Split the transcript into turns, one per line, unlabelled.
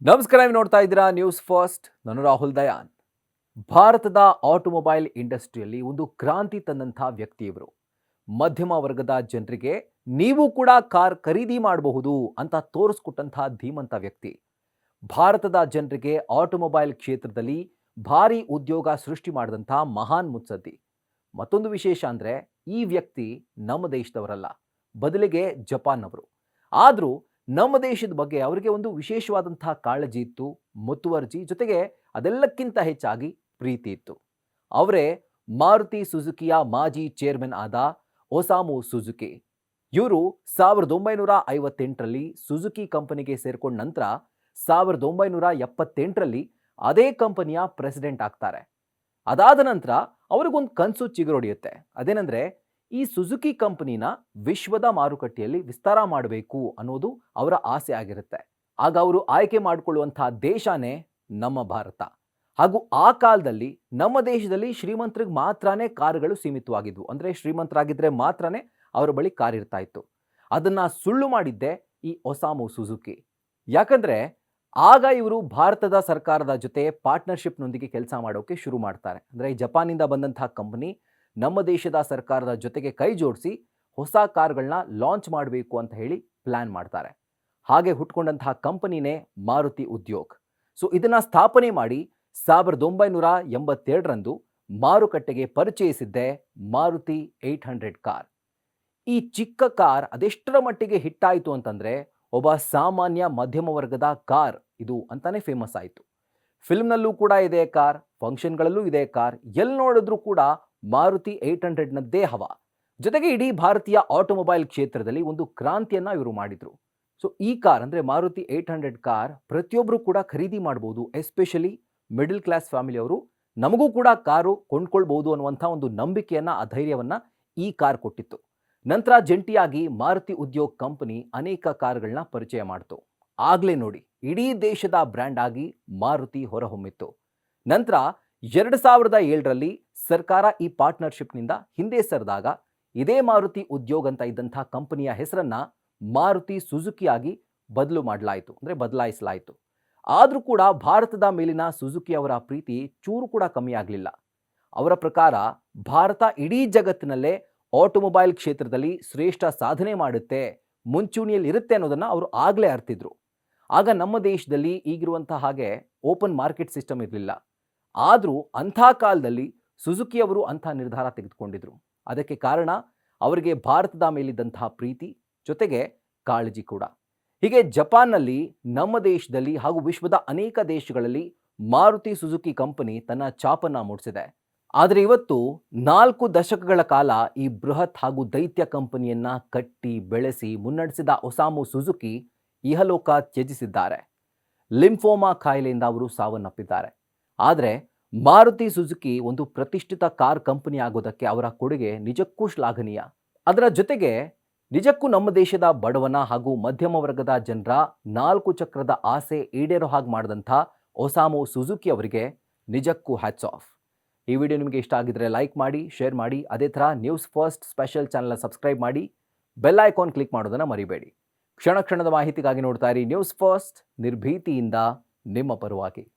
ನಮಸ್ಕಾರ, ನೀವು ನೋಡ್ತಾ ಇದ್ದೀರಾ ನ್ಯೂಸ್ ಫಸ್ಟ್. ನಾನು ರಾಹುಲ್ ದಯಾನ್. ಭಾರತದ ಆಟೋಮೊಬೈಲ್ ಇಂಡಸ್ಟ್ರಿಯಲ್ಲಿ ಒಂದು ಕ್ರಾಂತಿ ತಂದಂಥ ವ್ಯಕ್ತಿ ಇವರು. ಮಧ್ಯಮ ವರ್ಗದ ಜನರಿಗೆ ನೀವು ಕೂಡ ಕಾರ್ ಖರೀದಿ ಮಾಡಬಹುದು ಅಂತ ತೋರಿಸ್ಕೊಟ್ಟಂತಹ ಧೀಮಂತ ವ್ಯಕ್ತಿ. ಭಾರತದ ಜನರಿಗೆ ಆಟೋಮೊಬೈಲ್ ಕ್ಷೇತ್ರದಲ್ಲಿ ಭಾರಿ ಉದ್ಯೋಗ ಸೃಷ್ಟಿ ಮಾಡಿದಂಥ ಮಹಾನ್ ಮುತ್ಸದ್ದಿ. ಮತ್ತೊಂದು ವಿಶೇಷ ಅಂದರೆ ಈ ವ್ಯಕ್ತಿ ನಮ್ಮ ದೇಶದವರಲ್ಲ, ಬದಲಿಗೆ ಜಪಾನ್ನವರು. ಆದರೂ ನಮ್ಮ ದೇಶದ ಬಗ್ಗೆ ಅವರಿಗೆ ಒಂದು ವಿಶೇಷವಾದಂತಹ ಕಾಳಜಿ ಇತ್ತು, ಮುತುವರ್ಜಿ, ಜೊತೆಗೆ ಅದೆಲ್ಲಕ್ಕಿಂತ ಹೆಚ್ಚಾಗಿ ಪ್ರೀತಿ ಇತ್ತು. ಅವರೇ ಮಾರುತಿ ಸುಜುಕಿಯ ಮಾಜಿ ಚೇರ್ಮನ್ ಆದ ಒಸಾಮು ಸುಜುಕಿ. ಇವರು 1958ರಲ್ಲಿ ಸುಜುಕಿ ಕಂಪನಿಗೆ ಸೇರ್ಕೊಂಡ ನಂತರ 1978ರಲ್ಲಿ ಅದೇ ಕಂಪನಿಯ ಪ್ರೆಸಿಡೆಂಟ್ ಆಗ್ತಾರೆ. ಅದಾದ ನಂತರ ಅವ್ರಿಗೊಂದು ಕನಸು ಚಿಗುರೊಡೆಯುತ್ತೆ. ಅದೇನೆಂದ್ರೆ ಈ ಸುಜುಕಿ ಕಂಪನಿನ ವಿಶ್ವದ ಮಾರುಕಟ್ಟೆಯಲ್ಲಿ ವಿಸ್ತಾರ ಮಾಡಬೇಕು ಅನ್ನೋದು ಅವರ ಆಸೆ ಆಗಿರುತ್ತೆ. ಆಗ ಅವರು ಆಯ್ಕೆ ಮಾಡಿಕೊಳ್ಳುವಂತಹ ದೇಶನೇ ನಮ್ಮ ಭಾರತ. ಹಾಗೂ ಆ ಕಾಲದಲ್ಲಿ ನಮ್ಮ ದೇಶದಲ್ಲಿ ಶ್ರೀಮಂತರಿಗೆ ಮಾತ್ರನೇ ಕಾರುಗಳು ಸೀಮಿತವಾಗಿದ್ವು. ಅಂದರೆ ಶ್ರೀಮಂತರಾಗಿದ್ದರೆ ಮಾತ್ರನೇ ಅವರ ಬಳಿ ಕಾರ್ ಇರ್ತಾ ಇತ್ತು. ಅದನ್ನ ಸುಳ್ಳು ಮಾಡಿದ್ದೆ ಈ ಒಸಾಮು ಸುಜುಕಿ. ಯಾಕಂದ್ರೆ ಆಗ ಇವರು ಭಾರತದ ಸರ್ಕಾರದ ಜೊತೆ ಪಾರ್ಟ್ನರ್ಶಿಪ್ನೊಂದಿಗೆ ಕೆಲಸ ಮಾಡೋಕೆ ಶುರು ಮಾಡ್ತಾರೆ. ಅಂದರೆ ಜಪಾನಿಂದ ಬಂದಂತಹ ಕಂಪನಿ ನಮ್ಮ ದೇಶದ ಸರ್ಕಾರದ ಜೊತೆಗೆ ಕೈ ಜೋಡಿಸಿ ಹೊಸ ಕಾರ್ಗಳನ್ನ ಲಾಂಚ್ ಮಾಡಬೇಕು ಅಂತ ಹೇಳಿ ಪ್ಲಾನ್ ಮಾಡ್ತಾರೆ. ಹಾಗೆ ಹುಟ್ಕೊಂಡಂತಹ ಕಂಪನಿನೇ ಮಾರುತಿ ಉದ್ಯೋಗ್. ಸೊ ಇದನ್ನ ಸ್ಥಾಪನೆ ಮಾಡಿ 1982ರಂದು ಮಾರುಕಟ್ಟೆಗೆ ಪರಿಚಯಿಸಿದ್ದೆ ಮಾರುತಿ 800 ಕಾರ್. ಈ ಚಿಕ್ಕ ಕಾರ್ ಅದೆಷ್ಟರ ಮಟ್ಟಿಗೆ ಹಿಟ್ಟಾಯಿತು ಅಂತಂದ್ರೆ ಒಬ್ಬ ಸಾಮಾನ್ಯ ಮಧ್ಯಮ ವರ್ಗದ ಕಾರ್ ಇದು ಅಂತಾನೆ ಫೇಮಸ್ ಆಯಿತು. ಫಿಲ್ಮ್ನಲ್ಲೂ ಕೂಡ ಇದೆ ಕಾರ್, ಫಂಕ್ಷನ್ಗಳಲ್ಲೂ ಇದೆ ಕಾರ್, ಎಲ್ಲಿ ನೋಡಿದ್ರೂ ಕೂಡ ಮಾರುತಿ 800ನದ್ದೇ ಹವಾ. ಜೊತೆಗೆ ಇಡೀ ಭಾರತೀಯ ಆಟೋಮೊಬೈಲ್ ಕ್ಷೇತ್ರದಲ್ಲಿ ಒಂದು ಕ್ರಾಂತಿಯನ್ನ ಇವರು ಮಾಡಿದ್ರು. ಸೊ ಈ ಕಾರ್ ಅಂದ್ರೆ ಮಾರುತಿ 800 ಕಾರ್ ಪ್ರತಿಯೊಬ್ಬರು ಕೂಡ ಖರೀದಿ ಮಾಡಬಹುದು. ಎಸ್ಪೆಷಲಿ ಮಿಡಲ್ ಕ್ಲಾಸ್ ಫ್ಯಾಮಿಲಿಯವರು ನಮಗೂ ಕೂಡ ಕಾರು ಕೊಂಡ್ಕೊಳ್ಬಹುದು ಅನ್ನುವಂಥ ಒಂದು ನಂಬಿಕೆಯನ್ನ, ಅಧೈರ್ಯವನ್ನ ಈ ಕಾರ್ ಕೊಟ್ಟಿತ್ತು. ನಂತರ ಜಂಟಿಯಾಗಿ ಮಾರುತಿ ಉದ್ಯೋಗ್ ಕಂಪನಿ ಅನೇಕ ಕಾರ್ಗಳನ್ನ ಪರಿಚಯ ಮಾಡ್ತು. ಆಗ್ಲೇ ನೋಡಿ ಇಡೀ ದೇಶದ ಬ್ರ್ಯಾಂಡ್ ಆಗಿ ಮಾರುತಿ ಹೊರಹೊಮ್ಮಿತ್ತು. ನಂತರ 2007ರಲ್ಲಿ ಸರ್ಕಾರ ಈ ಪಾರ್ಟ್ನರ್ಶಿಪ್ನಿಂದ ಹಿಂದೆ ಸರಿದಾಗ ಇದೇ ಮಾರುತಿ ಉದ್ಯೋಗ್ ಅಂತ ಇದ್ದಂಥ ಕಂಪನಿಯ ಹೆಸರನ್ನ ಮಾರುತಿ ಸುಜುಕಿಯಾಗಿ ಬದಲಾಯಿಸಲಾಯಿತು. ಆದರೂ ಕೂಡ ಭಾರತದ ಮೇಲಿನ ಸುಜುಕಿ ಅವರ ಪ್ರೀತಿ ಚೂರು ಕೂಡ ಕಮ್ಮಿ ಆಗಲಿಲ್ಲ. ಅವರ ಪ್ರಕಾರ ಭಾರತ ಇಡೀ ಜಗತ್ತಿನಲ್ಲೇ ಆಟೋಮೊಬೈಲ್ ಕ್ಷೇತ್ರದಲ್ಲಿ ಶ್ರೇಷ್ಠ ಸಾಧನೆ ಮಾಡುತ್ತೆ, ಮುಂಚೂಣಿಯಲ್ಲಿ ಇರುತ್ತೆ ಅನ್ನೋದನ್ನ ಅವರು ಆಗಲೇ ಅರ್ತಿದ್ರು. ಆಗ ನಮ್ಮ ದೇಶದಲ್ಲಿ ಈಗಿರುವಂತಹ ಹಾಗೆ ಓಪನ್ ಮಾರ್ಕೆಟ್ ಸಿಸ್ಟಮ್ ಇರಲಿಲ್ಲ. ಆದರೂ ಅಂಥ ಕಾಲದಲ್ಲಿ ಸುಜುಕಿ ಅವರು ಅಂಥ ನಿರ್ಧಾರ ತೆಗೆದುಕೊಂಡಿದ್ರು. ಅದಕ್ಕೆ ಕಾರಣ ಅವರಿಗೆ ಭಾರತದ ಮೇಲಿದ್ದಂತಹ ಪ್ರೀತಿ, ಜೊತೆಗೆ ಕಾಳಜಿ ಕೂಡ. ಹೀಗೆ ಜಪಾನ್ನಲ್ಲಿ, ನಮ್ಮ ದೇಶದಲ್ಲಿ ಹಾಗೂ ವಿಶ್ವದ ಅನೇಕ ದೇಶಗಳಲ್ಲಿ ಮಾರುತಿ ಸುಜುಕಿ ಕಂಪನಿ ತನ್ನ ಛಾಪನ್ನ ಮೂಡಿಸಿದೆ. ಆದರೆ ಇವತ್ತು 4 ದಶಕಗಳ ಕಾಲ ಈ ಬೃಹತ್ ಹಾಗೂ ದೈತ್ಯ ಕಂಪನಿಯನ್ನ ಕಟ್ಟಿ ಬೆಳೆಸಿ ಮುನ್ನಡೆಸಿದ ಒಸಾಮು ಸುಜುಕಿ ಇಹಲೋಕ ತ್ಯಜಿಸಿದ್ದಾರೆ. ಲಿಂಫೋಮಾ ಕಾಯಿಲೆಯಿಂದ ಅವರು ಸಾವನ್ನಪ್ಪಿದ್ದಾರೆ. ಆದರೆ ಮಾರುತಿ ಸುಜುಕಿ ಒಂದು ಪ್ರತಿಷ್ಠಿತ ಕಾರ್ ಕಂಪನಿ ಆಗೋದಕ್ಕೆ ಅವರ ಕೊಡುಗೆ ನಿಜಕ್ಕೂ ಶ್ಲಾಘನೀಯ. ಅದರ ಜೊತೆಗೆ ನಿಜಕ್ಕೂ ನಮ್ಮ ದೇಶದ ಬಡವನ ಹಾಗೂ ಮಧ್ಯಮ ವರ್ಗದ ಜನರ 4 ಚಕ್ರದ ಆಸೆ ಈಡೇರೋ ಹಾಗೆ ಮಾಡಿದಂಥ ಒಸಾಮು ಸುಜುಕಿ ಅವರಿಗೆ ನಿಜಕ್ಕೂ ಹ್ಯಾಟ್ಸ್ ಆಫ್. ಈ ವಿಡಿಯೋ ನಿಮಗೆ ಇಷ್ಟ ಆಗಿದ್ರೆ ಲೈಕ್ ಮಾಡಿ, ಶೇರ್ ಮಾಡಿ. ಅದೇ ಥರ ನ್ಯೂಸ್ ಫಸ್ಟ್ ಸ್ಪೆಷಲ್ ಚಾನಲ್ನ ಸಬ್ಸ್ಕ್ರೈಬ್ ಮಾಡಿ, ಬೆಲ್ ಐಕಾನ್ ಕ್ಲಿಕ್ ಮಾಡೋದನ್ನು ಮರಿಬೇಡಿ. ಕ್ಷಣ ಕ್ಷಣದ ಮಾಹಿತಿಗಾಗಿ ನೋಡ್ತಾ ಇರಿ ನ್ಯೂಸ್ ಫಸ್ಟ್, ನಿರ್ಭೀತಿಯಿಂದ ನಿಮ್ಮ ಪರವಾಗಿ.